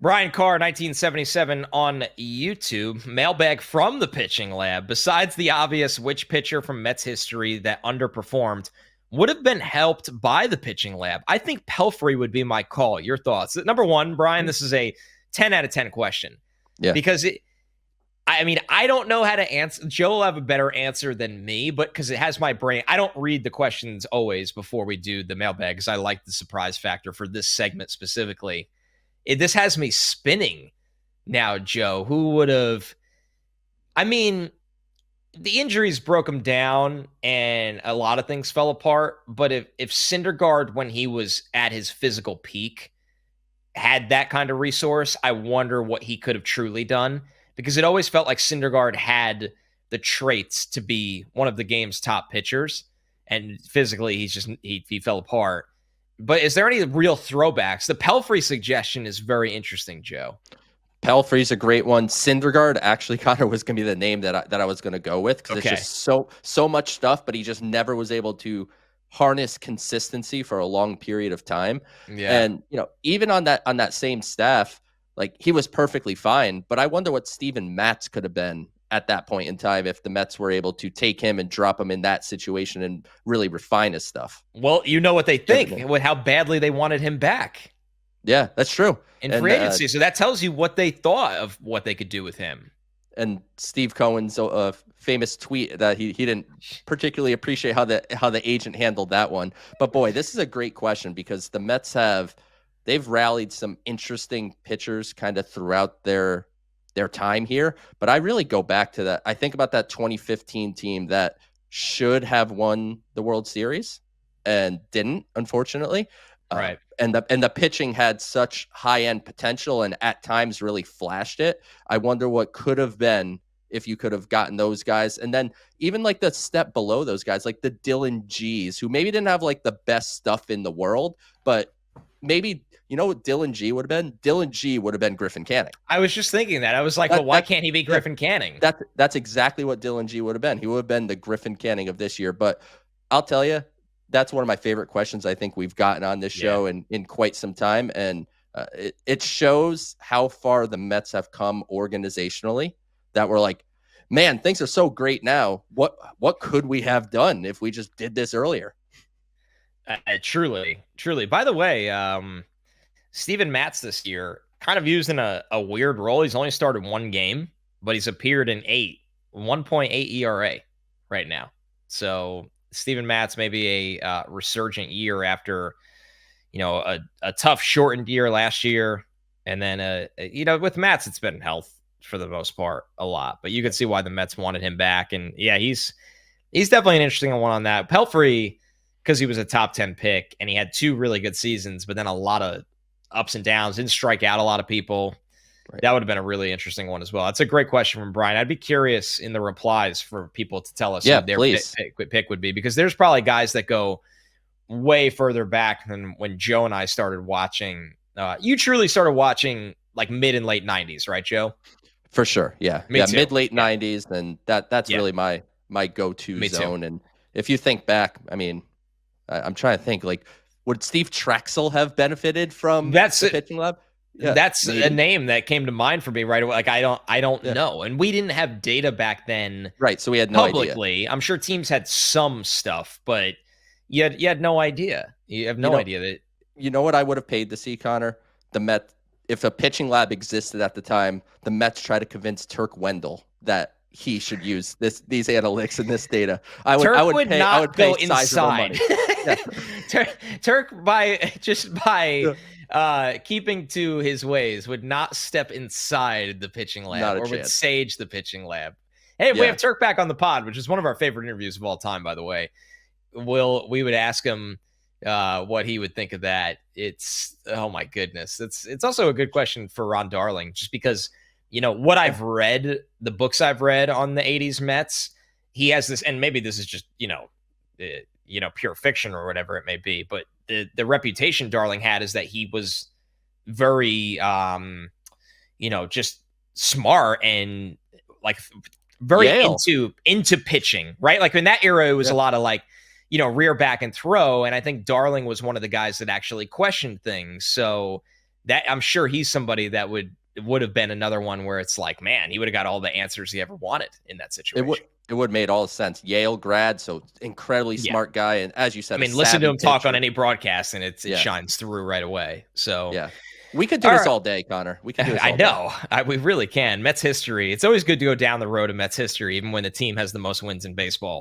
Brian Carr, 1977 on YouTube. Mailbag from the pitching lab. Besides the obvious, which pitcher from Mets history that underperformed would have been helped by the pitching lab? I think Pelfrey would be my call. Your thoughts? Number one, Brian, this is a 10 out of 10 question. Yeah. Because I don't know how to answer. Joe will have a better answer than me, but because it has my brain. I don't read the questions always before we do the mailbag because I like the surprise factor for this segment specifically. This has me spinning now, Joe. Who would have? I mean, the injuries broke him down and a lot of things fell apart. But if Syndergaard, when he was at his physical peak, had that kind of resource, I wonder what he could have truly done. Because it always felt like Syndergaard had the traits to be one of the game's top pitchers. And physically, he fell apart. But is there any real throwbacks? The Pelfrey suggestion is very interesting, Joe. Pelfrey's a great one. Syndergaard actually kind of was going to be the name that I was going to go with because it's just so much stuff, but he just never was able to harness consistency for a long period of time. Yeah. And even on that same staff, like he was perfectly fine. But I wonder what Steven Matz could have been at that point in time if the Mets were able to take him and drop him in that situation and really refine his stuff. Well, you know what they think, with how badly they wanted him back. Yeah, that's true. In free agency. So that tells you what they thought of what they could do with him. And Steve Cohen's famous tweet that he didn't particularly appreciate how the agent handled that one. But boy, this is a great question because the Mets they've rallied some interesting pitchers kind of throughout their time here. But I really go back to that. I think about that 2015 team that should have won the World Series and didn't, unfortunately. Right. And the pitching had such high-end potential and at times really flashed it. I wonder what could have been if you could have gotten those guys. And then even like the step below those guys, like the Dylan G's, who maybe didn't have like the best stuff in the world, but maybe, you know what Dylan G would have been? Dylan G would have been Griffin Canning. I was just thinking that. I was like, well, why can't he be Griffin Canning? That's exactly what Dylan G would have been. He would have been the Griffin Canning of this year. But I'll tell you, that's one of my favorite questions I think we've gotten on this show in quite some time. And it shows how far the Mets have come organizationally that we're like, man, things are so great now. What could we have done if we just did this earlier? Truly. By the way, Steven Matz this year kind of used in a weird role. He's only started one game, but he's appeared in 1.8 ERA right now. So Steven Matz maybe a resurgent year after, a tough shortened year last year. And then, with Matz, it's been health for the most part a lot, but you can see why the Mets wanted him back. And yeah, he's definitely an interesting one on that. Pelfrey, because he was a top 10 pick and he had two really good seasons, but then a lot of ups and downs, didn't strike out a lot of people. Right. That would have been a really interesting one as well. That's a great question from Brian. I'd be curious in the replies for people to tell us who their pick would be, because there's probably guys that go way further back than when Joe and I started watching. You truly started watching like mid and late 90s, right, Joe? For sure. Yeah. Me too. Mid, late 90s. And that's really my go-to zone. Too. And if you think back, I mean, I'm trying to think, like, would Steve Traxel have benefited from the pitching lab? Yeah, that's maybe a name that came to mind for me right away. Like, I don't know. And we didn't have data back then. Right. So we had no publicly idea. I'm sure teams had some stuff, but you had no idea. You have no idea that. You know what I would have paid to see, Connor? The Mets, if a pitching lab existed at the time, the Mets try to convince Turk Wendell that he should use these analytics and this data. I would pay inside. Turk by keeping to his ways would not step inside the pitching lab or would sage the pitching lab. Hey, we have Turk back on the pod, which is one of our favorite interviews of all time, by the way. We would ask him what he would think of that. It's, oh my goodness. It's also a good question for Ron Darling, just because, what I've read, the books I've read on the 80s Mets, he has this, and maybe this is just, pure fiction or whatever it may be, but the reputation Darling had is that he was very, just smart and like very into pitching, right? Like in that era, it was a lot of like, rear back and throw. And I think Darling was one of the guys that actually questioned things. So that I'm sure he's somebody that would have been another one where it's like, man, he would have got all the answers he ever wanted in that situation. It would have made all sense. Yale grad, so incredibly smart guy, and as you said, I mean, listen to him talk on any broadcast, and it shines through right away. So yeah. We could do this all day, Connor. We could do this all day. I know. We really can. Mets history. It's always good to go down the road of Mets history, even when the team has the most wins in baseball.